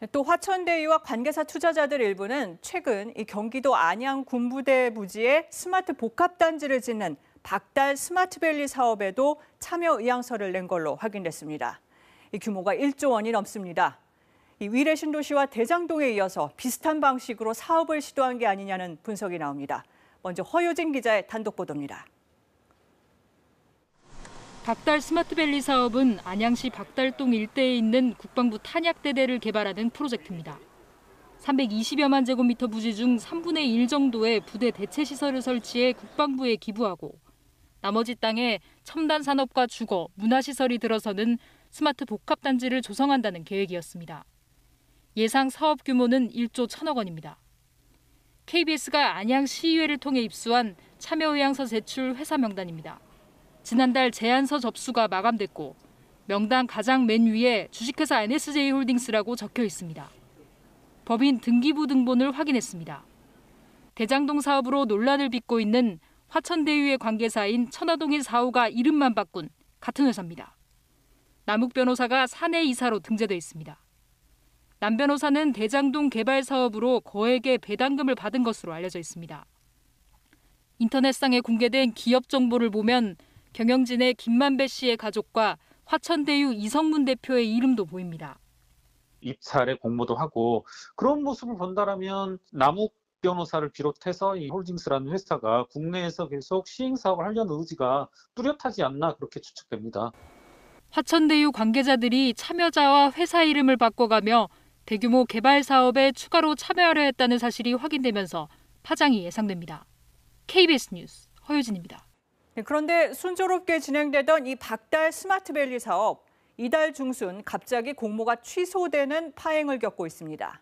또 화천대유와 관계사 투자자들 일부는 최근 이 경기도 안양 군부대 부지에 스마트 복합단지를 짓는 박달 스마트밸리 사업에도 참여 의향서를 낸 걸로 확인됐습니다. 이 규모가 1조 원이 넘습니다. 이 위례 신도시와 대장동에 이어서 비슷한 방식으로 사업을 시도한 게 아니냐는 분석이 나옵니다. 먼저 허유진 기자의 단독 보도입니다. 박달 스마트밸리 사업은 안양시 박달동 일대에 있는 국방부 탄약대대를 개발하는 프로젝트입니다. 320여만 제곱미터 부지 중 3분의 1 정도의 부대 대체 시설을 설치해 국방부에 기부하고 나머지 땅에 첨단 산업과 주거, 문화시설이 들어서는 스마트 복합단지를 조성한다는 계획이었습니다. 예상 사업 규모는 1조 1천억 원입니다. KBS가 안양시의회를 통해 입수한 참여 의향서 제출 회사 명단입니다. 지난달 제안서 접수가 마감됐고 명단 가장 맨 위에 주식회사 NSJ홀딩스라고 적혀 있습니다. 법인 등기부 등본을 확인했습니다. 대장동 사업으로 논란을 빚고 있는 화천대유의 관계사인 천화동인 4호가 이름만 바꾼 같은 회사입니다. 남욱 변호사가 사내 이사로 등재돼 있습니다. 남 변호사는 대장동 개발 사업으로 거액의 배당금을 받은 것으로 알려져 있습니다. 인터넷상에 공개된 기업 정보를 보면 경영진의 김만배 씨의 가족과 화천대유 이성문 대표의 이름도 보입니다. 입찰에 공모도 하고 그런 모습을 본다라면 남욱 변호사를 비롯해서 이 홀딩스라는 회사가 국내에서 계속 시행 사업을 하려는 의지가 뚜렷하지 않나 그렇게 추측됩니다. 화천대유 관계자들이 참여자와 회사 이름을 바꿔가며 대규모 개발 사업에 추가로 참여하려 했다는 사실이 확인되면서 파장이 예상됩니다. KBS 뉴스 허유진입니다. 그런데 순조롭게 진행되던 이 박달 스마트밸리 사업, 이달 중순 갑자기 공모가 취소되는 파행을 겪고 있습니다.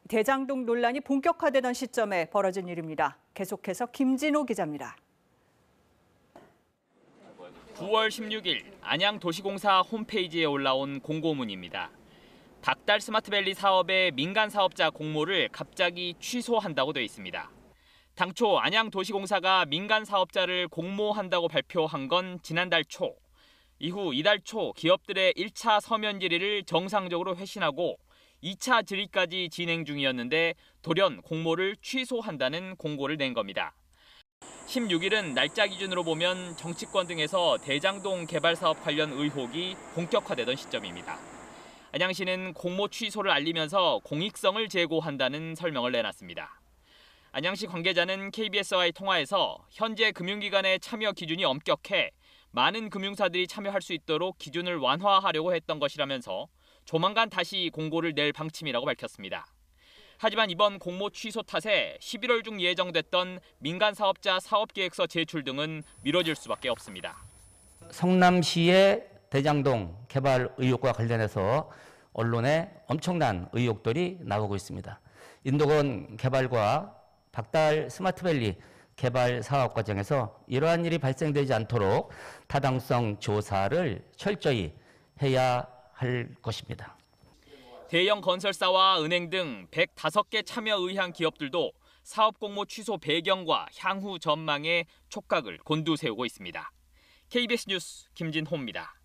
대장동 논란이 본격화되던 시점에 벌어진 일입니다. 계속해서 김진호 기자입니다. 9월 16일 안양도시공사 홈페이지에 올라온 공고문입니다. 박달 스마트밸리 사업의 민간 사업자 공모를 갑자기 취소한다고 돼 있습니다. 당초 안양도시공사가 민간 사업자를 공모한다고 발표한 건 지난달 초. 이후 이달 초 기업들의 1차 서면 질의를 정상적으로 회신하고 2차 질의까지 진행 중이었는데 돌연 공모를 취소한다는 공고를 낸 겁니다. 16일은 날짜 기준으로 보면 정치권 등에서 대장동 개발 사업 관련 의혹이 본격화되던 시점입니다. 안양시는 공모 취소를 알리면서 공익성을 제고한다는 설명을 내놨습니다. 안양시 관계자는 KBS와의 통화에서 현재 금융기관의 참여 기준이 엄격해 많은 금융사들이 참여할 수 있도록 기준을 완화하려고 했던 것이라면서 조만간 다시 공고를 낼 방침이라고 밝혔습니다. 하지만 이번 공모 취소 탓에 11월 중 예정됐던 민간 사업자 사업계획서 제출 등은 미뤄질 수밖에 없습니다. 성남시의 대장동 개발 의혹과 관련해서 언론에 엄청난 의혹들이 나오고 있습니다. 인도권 개발과 박달 스마트밸리 개발 사업 과정에서 이러한 일이 발생되지 않도록 타당성 조사를 철저히 해야 할 것입니다. 대형 건설사와 은행 등 105개 참여 의향 기업들도 사업 공모 취소 배경과 향후 전망에 촉각을 곤두세우고 있습니다. KBS 뉴스 김진호입니다.